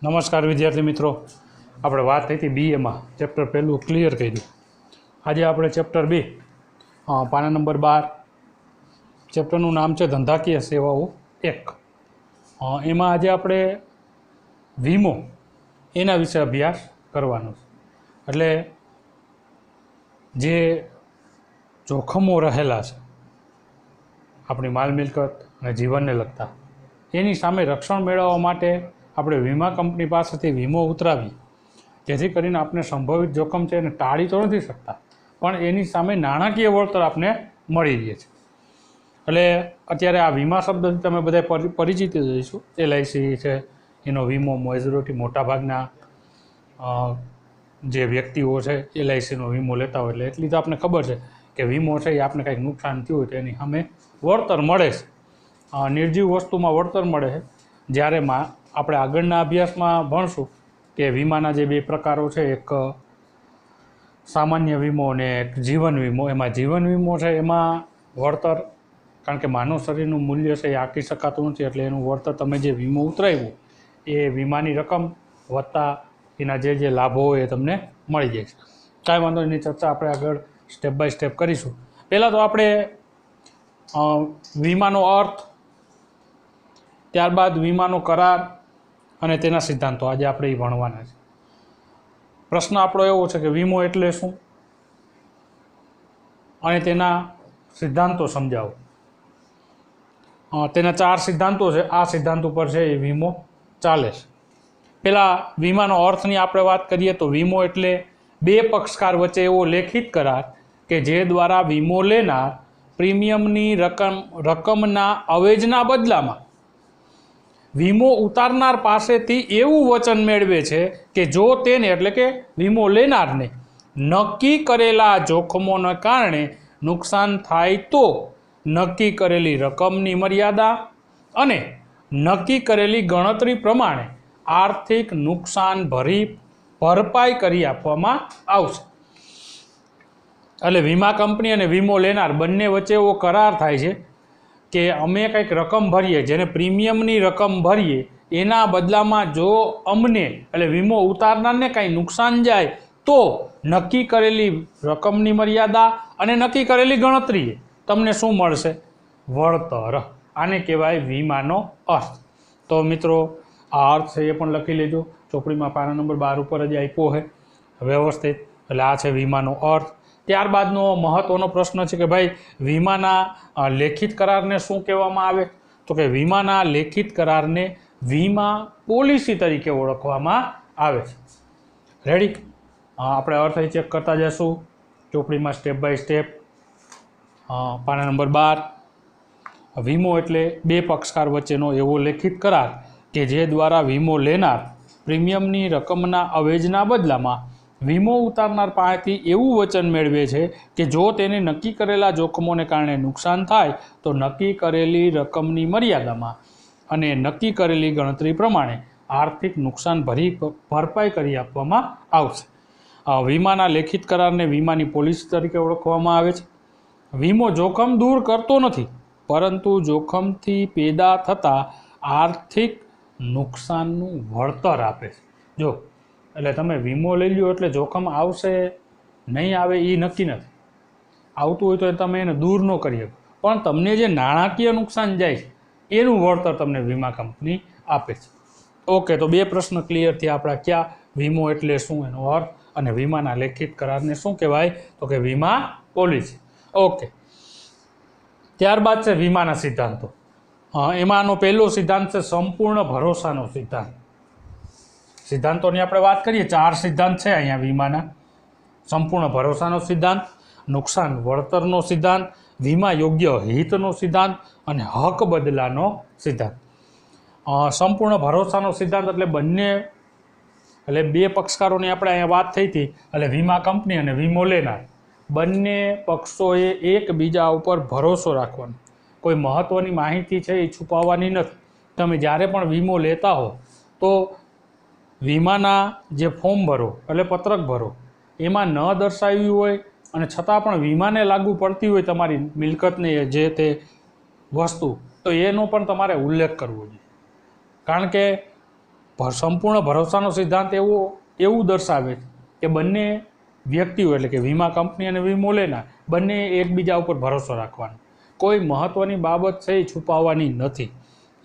નમસ્કાર વિદ્યાર્થી મિત્રો, આપણે વાત થઈ હતી બીએમાં ચેપ્ટર પહેલું ક્લિયર કર્યું. આજે આપણે ચેપ્ટર 2 પાના નંબર 12 ચેપ્ટરનું નામ છે ધંધાકીય સેવાઓ 1. એમાં આજે આપણે વીમો એના વિશે અભ્યાસ કરવાનો છે. એટલે જે જોખમો રહેલા છે આપણી માલ મિલકત અને જીવનને લગતા, એની સામે રક્ષણ મેળવવા માટે આપણે વીમા કંપની પાસેથી વીમો ઉતરાવી, જેથી કરીને આપણે સંભવિત જોખમ છે એને ટાળી તો નથી શકતા, પણ એની સામે નાણાકીય વળતર આપણે મળી રહે છે. એટલે અત્યારે આ વીમા શબ્દથી તમે બધા પરિચિત રહીશું. LIC છે, એનો વીમો મેજોરિટી મોટાભાગના જે વ્યક્તિઓ છે LICનો વીમો લેતા હોય, એટલે એટલી તો આપણે ખબર છે કે વીમો છે એ આપણે કંઈક નુકસાન થયું હોય તો એની સામે વળતર મળે છે. નિર્જીવ વસ્તુમાં વળતર મળે છે. જ્યારે આપણે આગળના અભ્યાસમાં ભણશું કે વીમાના જે 2 પ્રકારો છે, એક સામાન્ય વીમો અને એક જીવન વીમો. એમાં જીવન વીમો છે એમાં વળતર, કારણ કે માનવ શરીરનું મૂલ્ય છે એ આંકી શકાતું નથી, એટલે એનું વળતર તમે જે વીમો ઉતરાવ્યું એ વીમાની રકમ વત્તા એના જે લાભો હોય એ તમને મળી જાય છે. કાંઈ વાંધો એની ચર્ચા આપણે આગળ સ્ટેપ બાય સ્ટેપ કરીશું. પહેલાં તો આપણે વીમાનો અર્થ, ત્યારબાદ વીમાનો કરાર અને તેના સિદ્ધાંતો આજે આપણે એ ભણવાના છે. પ્રશ્ન આપણો એવો છે કે વીમો એટલે શું અને તેના સિદ્ધાંતો સમજાવો. તેના 4 સિદ્ધાંતો છે. આ સિદ્ધાંત ઉપર છે એ વીમો ચાલે છે. પહેલાં વીમાનો અર્થની આપણે વાત કરીએ તો વીમો એટલે 2 પક્ષકાર વચ્ચે એવો લેખિત કરાર કે જે દ્વારા વીમો લેનાર પ્રીમિયમની રકમના અવેજના બદલામાં વીમો ઉતારનાર પાસેથી એવું વચન મેળવે છે કે જો તેને, એટલે કે વીમો લેનારને, નક્કી કરેલા જોખમોને કારણે નુકસાન થાય તો નક્કી કરેલી રકમની મર્યાદા અને નક્કી કરેલી ગણતરી પ્રમાણે આર્થિક નુકસાન ભરપાઈ કરી આપવામાં આવશે. એટલે વીમા કંપની અને વીમો લેનાર બંને વચ્ચે એવો કરાર થાય છે કે અમે કંઈક રકમ ભરીએ, જેને પ્રીમિયમની રકમ ભરીએ, એના બદલામાં જો અમને, એટલે વીમો ઉતારનારને કાંઈ નુકસાન જાય તો નક્કી કરેલી રકમની મર્યાદા અને નક્કી કરેલી ગણતરીએ તમને શું મળશે? વળતર. આને કહેવાય વીમાનો અર્થ. તો મિત્રો, આ અર્થ છે એ પણ લખી લેજો. ચોપડીમાં પાના નંબર 12 ઉપર જ આપ્યો છે વ્યવસ્થિત. એટલે આ છે વીમાનો અર્થ. ત્યારબાદનો મહત્ત્વનો પ્રશ્ન છે કે ભાઈ વીમાના લેખિત કરારને શું કહેવામાં આવે? તો કે વીમાના લેખિત કરારને વીમા પોલિસી તરીકે ઓળખવામાં આવે છે. રેડી? આપણે અર્થ ચેક કરતા જઈશું ચોપડીમાં સ્ટેપ બાય સ્ટેપ. પાના નંબર 12. વીમો એટલે 2 પક્ષકાર વચ્ચેનો એવો લેખિત કરાર કે જે દ્વારા વીમો લેનાર પ્રીમિયમની રકમના અવેજના બદલામાં વીમો ઉતારનાર પાસેથી એવું વચન મેળવે છે કે જો તેને નક્કી કરેલા જોખમોને કારણે નુકસાન થાય તો નક્કી કરેલી રકમની મર્યાદામાં અને નક્કી કરેલી ગણતરી પ્રમાણે આર્થિક નુકસાન ભરપાઈ કરી આપવામાં આવશે. વીમાના લેખિત કરારને વીમાની પોલિસી તરીકે ઓળખવામાં આવે છે. વીમો જોખમ દૂર કરતો નથી, પરંતુ જોખમથી પેદા થતા આર્થિક નુકસાનનું વળતર આપે છે. જો એટલે તમે વીમો લઈ લ્યો એટલે જોખમ આવશે નહીં આવે એ નક્કી નથી. આવતું હોય તો તમે એને દૂર ન કરી શકો, પણ તમને જે નાણાકીય નુકસાન જાય છે એનું વળતર તમને વીમા કંપની આપે છે. ઓકે, તો 2 પ્રશ્ન ક્લિયર થયા આપણા. ક્યાં? વીમો એટલે શું, એનો અર્થ, અને વીમાના લેખિત કરારને શું કહેવાય? તો કે વીમા પોલિસી. ઓકે, ત્યારબાદ છે વીમાના સિદ્ધાંતો. એમાંનો પહેલો સિદ્ધાંત છે સંપૂર્ણ ભરોસાનો સિદ્ધાંત. સિદ્ધાંતોની આપણે વાત કરીએ, 4 સિદ્ધાંત છે અહીંયા વીમાના. સંપૂર્ણ ભરોસાનો સિદ્ધાંત, નુકસાન વળતરનો સિદ્ધાંત, વીમા યોગ્ય હિતનો સિદ્ધાંત અને હક બદલાનો સિદ્ધાંત. સંપૂર્ણ ભરોસાનો સિદ્ધાંત એટલે બંને, એટલે 2 પક્ષકારોની આપણે અહીંયા વાત થઈ હતી. એટલે વીમા કંપની અને વીમો લેનાર બંને પક્ષોએ એકબીજા ઉપર ભરોસો રાખવાનો. કોઈ મહત્ત્વની માહિતી છે એ છુપાવવાની નથી. તમે જ્યારે પણ વીમો લેતા હો તો વીમાના જે ફોર્મ ભરો, એટલે પત્રક ભરો, એમાં ન દર્શાવ્યું હોય અને છતાં પણ વીમાને લાગુ પડતી હોય તમારી મિલકતની જે તે વસ્તુ, તો એનો પણ તમારે ઉલ્લેખ કરવો જોઈએ. કારણ કે સંપૂર્ણ ભરોસાનો સિદ્ધાંત એવું દર્શાવે છે કે બંને વ્યક્તિઓ એટલે કે વીમા કંપની અને વીમો લેનાર બંને એકબીજા ઉપર ભરોસો રાખવાનો, કોઈ મહત્ત્વની બાબત છે એ છુપાવવાની નથી.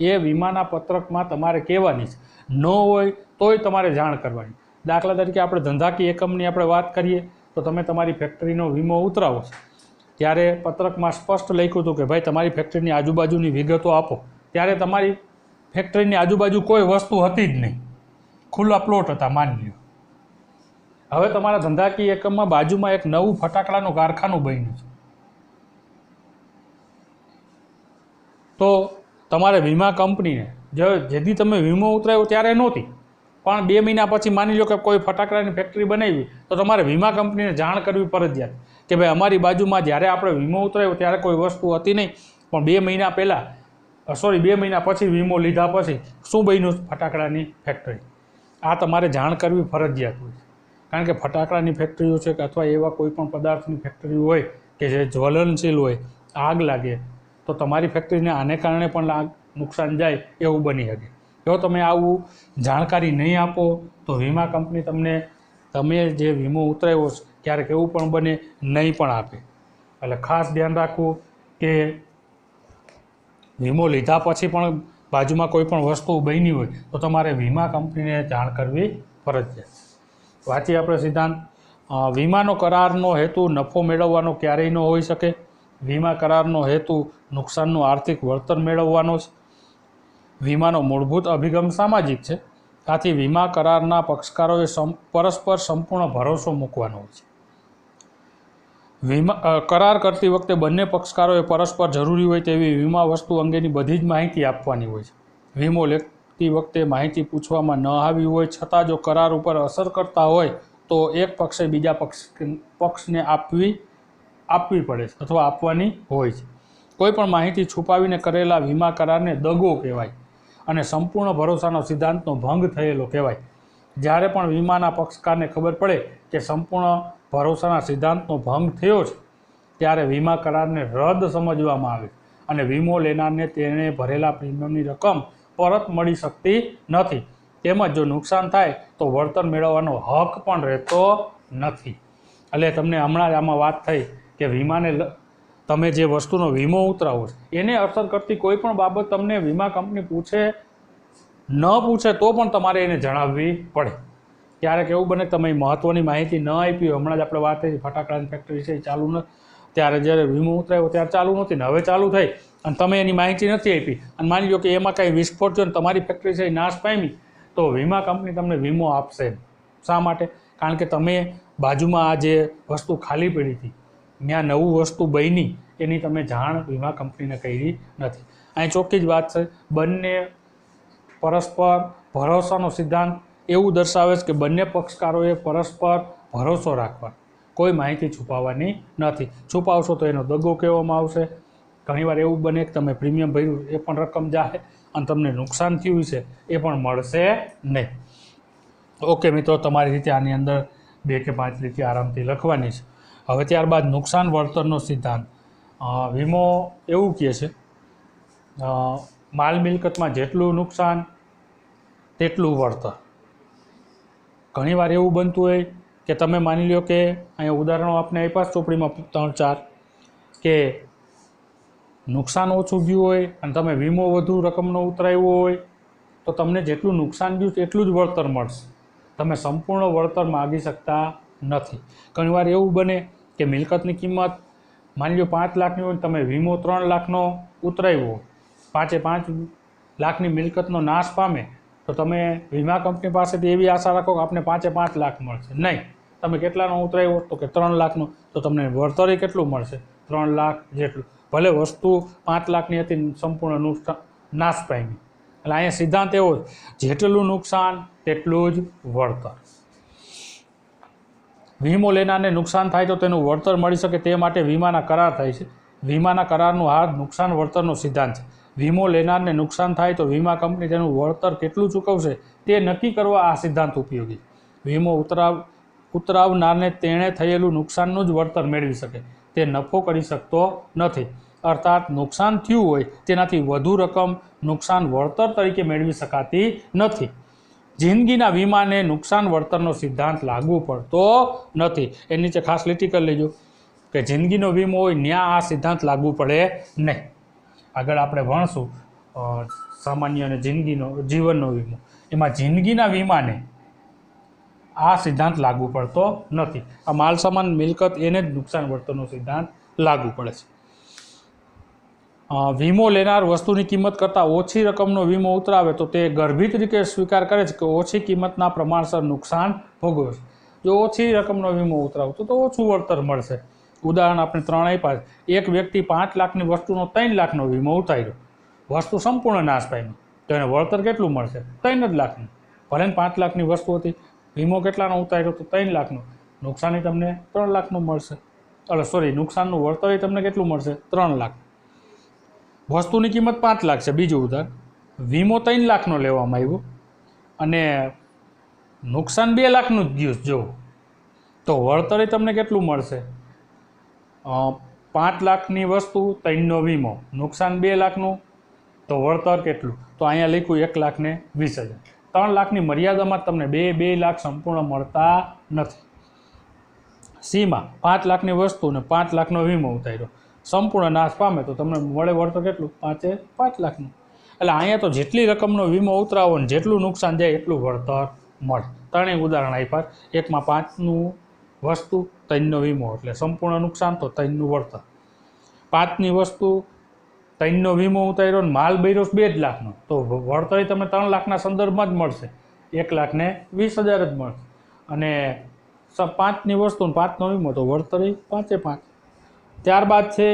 એ વીમાના પત્રકમાં તમારે કહેવાની છે, ન હોય તોય તમારે જાણ કરવાની. દાખલા તરીકે આપણે ધંધાકીય એકમની આપણે વાત કરીએ તો તમે તમારી ફેક્ટરીનો વીમો ઉતરાવો છો ત્યારે પત્રકમાં સ્પષ્ટ લખ્યું હતું કે ભાઈ તમારી ફેક્ટરીની આજુબાજુની વિગતો આપો. ત્યારે તમારી ફેક્ટરીની આજુબાજુ કોઈ વસ્તુ હતી જ નહીં, ખુલ્લા પ્લોટ હતા માની લો. હવે તમારા ધંધાકીય એકમમાં બાજુમાં એક નવું ફટાકડાનું કારખાનું બન્યું છે, તો તમારે વીમા કંપનીને જેથી તમે વીમો ઉતરાવ્યો ત્યારે નહોતી, પણ 2 મહિના પછી માની લો કે કોઈ ફટાકડાની ફેક્ટરી બનાવી તો તમારે વીમા કંપનીને જાણ કરવી ફરજિયાત કે ભાઈ અમારી બાજુમાં જ્યારે આપણે વીમો ઉતરાવ્યો ત્યારે કોઈ વસ્તુ હતી નહીં, પણ 2 મહિના પહેલાં 2 મહિના પછી વીમો લીધા પછી શું બન્યું ફટાકડાની ફેક્ટરી. આ તમારે જાણ કરવી ફરજિયાત હોય છે, કારણ કે ફટાકડાની ફેક્ટરીઓ છે કે અથવા એવા કોઈ પણ પદાર્થની ફેક્ટરી હોય કે જે જ્વલનશીલ હોય, આગ લાગે તો તમારી ફેક્ટરીને આને કારણે પણ નુકસાન જાય એવું બની શકે. જો તમે આવું જાણકારી નહીં આપો તો વીમા કંપની તમે જે વીમો ઉતરાવ્યો છે ક્યારેક એવું પણ બને નહીં પણ આપે. એટલે ખાસ ધ્યાન રાખવું કે વીમો લીધા પછી પણ બાજુમાં કોઈ પણ વસ્તુ બની હોય તો તમારે વીમા કંપનીને જાણ કરવી ફરજિયાત. વાંચીએ આપણે સિદ્ધાંત. વીમાનો કરારનો હેતુ નફો મેળવવાનો ક્યારેય ન હોઈ શકે. વીમા કરારનો હેતુ નુકસાનનું આર્થિક વળતર મેળવવાનો છે. વીમાનો મૂળભૂત અભિગમ સામાજિક છે, આથી વીમા કરારના પક્ષકારોએ પરસ્પર સંપૂર્ણ ભરોસો મૂકવાનો હોય છે. વીમા કરાર કરતી વખતે બંને પક્ષકારોએ પરસ્પર જરૂરી હોય તેવી વીમા વસ્તુ અંગેની બધી જ માહિતી આપવાની હોય છે. વીમો લેતી વખતે માહિતી પૂછવામાં ન આવી હોય છતાં જો કરાર ઉપર અસર કરતા હોય તો એક પક્ષે બીજા પક્ષને આપવી પડે છે અથવા આપવાની હોય છે. કોઈ પણ માહિતી છુપાવીને કરેલા વીમા કરારને દગો કહેવાય અને સંપૂર્ણ ભરોસાનો સિદ્ધાંતનો ભંગ થયેલો કહેવાય. જ્યારે પણ વીમાના પક્ષકારને ખબર પડે કે સંપૂર્ણ ભરોસાના સિદ્ધાંતનો ભંગ થયો છે ત્યારે વીમા કરારને રદ સમજવામાં આવે અને વીમો લેનારને તેણે ભરેલા પ્રીમિયમની રકમ પરત મળી શકતી નથી. તેમજ જો નુકસાન થાય તો વળતર મેળવવાનો હક પણ રહેતો નથી. એટલે તમને હમણાં જ આમાં વાત થઈ કે વીમાને તમે જે વસ્તુનો વીમો ઉતરાવો છે એને અસર કરતી કોઈ પણ બાબત તમને વીમા કંપની પૂછે તો પણ તમારે એને જણાવવી પડે. ક્યારેક એવું બને તમે મહત્ત્વની માહિતી ન આપી હોય. હમણાં જ આપણે વાત કરી ફટાકડાની ફેક્ટરી છે એ ચાલુ ન ત્યારે જ્યારે વીમો ઉતરાવ્યો ત્યારે ચાલુ નહોતી ને હવે ચાલુ થઈ અને તમે એની માહિતી નથી આપી અને માની લો કે એમાં કાંઈ વિસ્ફોટ થયો ને તમારી ફેક્ટરી છે એ નાશ પામી તો વીમા કંપની તમને વીમો આપશે. શા માટે? કારણ કે તમે બાજુમાં આ જે વસ્તુ ખાલી પડી હતી ત્યાં નવું વસ્તુ બની એની તમે જાણ વીમા કંપનીને કરી નથી. અહીં ચોખ્ખી જ વાત છે. બંને પરસ્પર ભરોસાનો સિદ્ધાંત એવું દર્શાવે છે કે બંને પક્ષકારોએ પરસ્પર ભરોસો રાખવાનો, કોઈ માહિતી છુપાવવાની નથી. છુપાવશો તો એનો દગો કહેવામાં આવશે. ઘણીવાર એવું બને કે તમે પ્રીમિયમ ભર્યું એ પણ રકમ જાહે અને તમને નુકસાન થયું છે એ પણ મળશે નહીં. ઓકે મિત્રો, તમારી રીતે આની અંદર 2 કે 5 રીતે આરામથી લખવાની છે. હવે ત્યારબાદ નુકસાન વળતરનો સિદ્ધાંત. વીમો એવું કહે છે માલ મિલકતમાં જેટલું નુકસાન તેટલું વળતર. ઘણીવાર એવું બનતું હોય કે તમે માની લો કે અહીંયા ઉદાહરણો આપને આપ્યા ચોપડીમાં 3-4 કે નુકસાન ઓછું ગયું હોય અને તમે વીમો વધુ રકમનો ઉતરાવ્યો હોય તો તમને જેટલું નુકસાન ગયું એટલું જ વળતર મળશે. તમે સંપૂર્ણ વળતર માગી શકતા નથી. ઘણીવાર એવું બને કે મિલકતની કિંમત માની લો 5 લાખની હોય, તમે વીમો 3 લાખનો ઉતરાવ્યો, 5 લાખની મિલકતનો નાશ પામે તો તમે વીમા કંપની પાસેથી એવી આશા રાખો કે આપને 5 લાખ મળશે. નહીં, તમે કેટલાનો ઉતરાવ્યો તો કે 3 લાખનો, તો તમને વળતર કેટલું મળશે? 3 લાખ જેટલું. ભલે વસ્તુ 5 લાખની હતી, સંપૂર્ણ નાશ પામી. એટલે અહીંયા સિદ્ધાંત એવો જેટલું નુકસાન તેટલું જ વળતર. વીમો લેનારને નુકસાન થાય તો તેનું વળતર મળી શકે તે માટે વીમાના કરાર થાય છે. વીમાના કરારનું આ નુકસાન વળતરનો સિદ્ધાંત છે. વીમો લેનારને નુકસાન થાય તો વીમા કંપની તેનું વળતર કેટલું ચૂકવશે તે નક્કી કરવા આ સિદ્ધાંત ઉપયોગી. વીમો ઉતરાવનારને તેણે થયેલું નુકસાનનું જ વળતર મેળવી શકે, તે નફો કરી શકતો નથી. અર્થાત નુકસાન થયું હોય તેનાથી વધુ રકમ નુકસાન વળતર તરીકે મેળવી શકાતી નથી. જિંદગીના વીમાને નુકસાન વળતરનો સિદ્ધાંત લાગુ પડતો નથી. એ નીચે ખાસ લીટી કરી લેજો કે જિંદગીનો વીમો હોય ત્યાં આ સિદ્ધાંત લાગુ પડે નહીં. આગળ આપણે ભણશું સામાન્ય અને જીવનનો વીમો. એમાં જિંદગીના વીમાને આ સિદ્ધાંત લાગુ પડતો નથી. આ માલ સામાન મિલકત એને જ નુકસાન વળતરનો સિદ્ધાંત લાગુ પડે છે. વીમો લેનાર વસ્તુની કિંમત કરતાં ઓછી રકમનો વીમો ઉતરાવે તો તે ગર્ભિત રીતે સ્વીકાર કરે છે કે ઓછી કિંમતના પ્રમાણસર નુકસાન ભોગવે છે. જો ઓછી રકમનો વીમો ઉતરાવતો તો ઓછું વળતર મળશે. ઉદાહરણ આપણે 3 આપ્યા. એક વ્યક્તિ 5 લાખની વસ્તુનો 3 લાખનો વીમો ઉતાર્યો. વસ્તુ સંપૂર્ણ નાશ પામી તો એને વળતર કેટલું મળશે? 3 જ લાખનું. ભલે 5 લાખની વસ્તુ હતી, વીમો કેટલાનો ઉતાર્યો તો 3 લાખનો. નુકસાની તમને 3 લાખનું મળશે. નુકસાનનું વળતર તમને કેટલું મળશે? 3 લાખ. વસ્તુની કિંમત 5 લાખ છે. બીજું ઉદાહરણ, વીમો 3 લાખનો લેવામાં આવ્યો અને નુકસાન 2 લાખનું જ ગયું જો, તો વળતર તમને કેટલું મળશે? 5 લાખની વસ્તુ, 3નો વીમો, નુકસાન 2 લાખનું, તો વળતર કેટલું? તો અહીંયા લખ્યું 1,20,000. 3 લાખની મર્યાદામાં તમને 2 લાખ સંપૂર્ણ મળતા નથી. સીમાં 5 લાખની વસ્તુ ને 5 લાખનો વીમો ઉતાર્યો, સંપૂર્ણ નાશ પામે તો તમને મળે વળતર કેટલું? 5 લાખનું. એટલે અહીંયા તો જેટલી રકમનો વીમો ઉતરાવો ને જેટલું નુકસાન જાય એટલું વળતર મળે. 3 ઉદાહરણ આપ્યા. એકમાં 5નું વસ્તુ, 3નો વીમો, એટલે સંપૂર્ણ નુકસાન તો 3નું વળતર. 5ની વસ્તુ, 3નો વીમો ઉતાર્યો ને માલ બૈરો 2 લાખનો, તો વળતર તમને 3 લાખના સંદર્ભમાં જ મળશે. 1,20,000 જ મળશે. અને 5ની વસ્તુ ને 5નો વીમો તો વળતર 5. ત્યારબાદ છે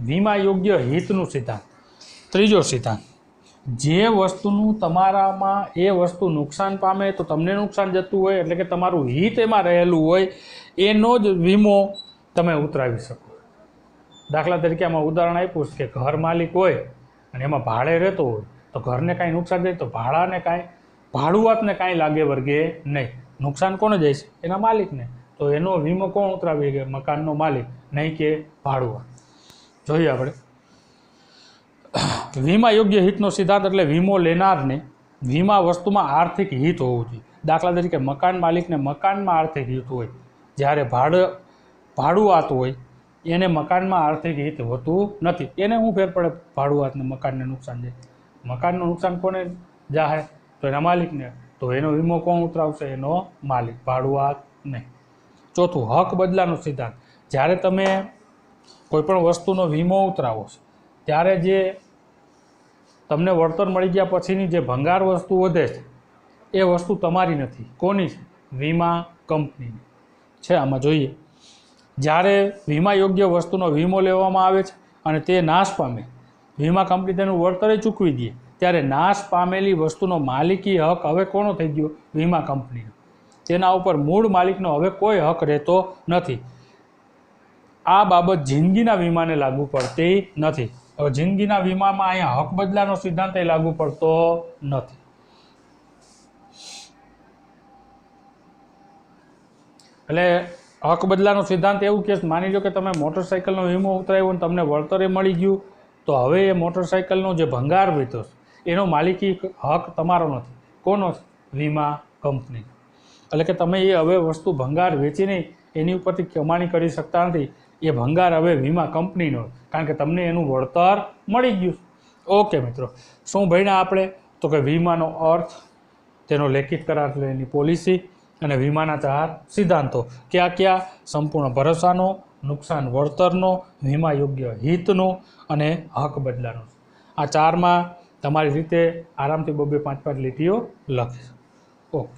વીમા યોગ્ય હિતનું સિદ્ધાંત. ત્રીજો સિદ્ધાંત, જે વસ્તુનું તમારામાં એ વસ્તુ નુકસાન પામે તો તમને નુકસાન જતું હોય, એટલે કે તમારું હિત એમાં રહેલું હોય, એનો જ વીમો તમે ઉતરાવી શકો. દાખલા તરીકે આમાં ઉદાહરણ આપ્યું કે ઘર માલિક હોય અને એમાં ભાડે રહેતો હોય તો ઘરને કાંઈ નુકસાન જાય તો ભાડુઆતને કાંઈ લાગે વર્ગે નહીં. નુકસાન કોને જાય છે? એના માલિકને. તો એનો વીમો કોણ ઉતરાવી કે મકાનનો માલિક, નહીં કે ભાડુઆત. જોઈએ આપણે વીમા યોગ્ય હિતનો સિદ્ધાંત. એટલે વીમો લેનારને વીમા વસ્તુમાં આર્થિક હિત હોવું જોઈએ. દાખલા તરીકે મકાન માલિકને મકાનમાં આર્થિક હિત હોય, જ્યારે ભાડુઆત હોય એને મકાનમાં આર્થિક હિત હોતું નથી. એને શું ફેર પડે? ભાડુઆતને મકાનને નુકસાન જાય. મકાનનું નુકસાન કોને જાહે? તો એના માલિકને. તો એનો વીમો કોણ ઉતરાવશે? એનો માલિક, ભાડુઆત નહીં. ચોથું, હક બદલાનો સિદ્ધાંત. જ્યારે તમે કોઈપણ વસ્તુનો વીમો ઉતરાવો છો ત્યારે જે તમને વળતર મળી ગયા પછીની જે ભંગાર વસ્તુ વધે છે એ વસ્તુ તમારી નથી. કોની છે? વીમા કંપનીની છે. આમાં જોઈએ, જ્યારે વીમા યોગ્ય વસ્તુનો વીમો લેવામાં આવે છે અને તે નાશ પામે, વીમા કંપની તેનું વળતર ચૂકવી દે, ત્યારે નાશ પામેલી વસ્તુનો માલિકી હક હવે કોનો થઈ ગયો? વીમા કંપનીનો. તેના ઉપર મૂળ માલિકનો હવે કોઈ હક રહેતો નથી. આ બાબત જિંદગીના વીમાને લાગુ પડતી નથી. હવે જિંદગીના વીમામાં અહીંયા હક બદલાનો સિદ્ધાંત લાગુ પડતો નથી. એટલે હક બદલાનો સિદ્ધાંત એવું કે માની લો કે તમે મોટરસાઇકલનો વીમો ઉતરાવ્યો અને તમને વળતરે મળી ગયું, તો હવે એ મોટરસાઇકલનો જે ભંગાર વેચો એનો માલિકી હક તમારો નથી. કોનો? વીમા કંપની. એટલે કે તમે એ હવે વસ્તુ ભંગાર વેચીને એની ઉપરથી કમાણી કરી શકતા નથી. એ ભંગાર હવે વીમા કંપનીનો, કારણ કે તમને એનું વળતર મળી ગયું. ઓકે મિત્રો, શું ભણ્યા આપણે? તો કે વીમાનો અર્થ, તેનો લેખિત કરાર એટલે એની પોલિસી, અને વીમાના 4 સિદ્ધાંતો. કયા? સંપૂર્ણ ભરોસાનો, નુકસાન વળતરનો, વીમા યોગ્ય હિતનો અને હક બદલાનો. આ 4માં તમારી રીતે આરામથી 2-5 લીટીઓ લખીશ. ઓકે.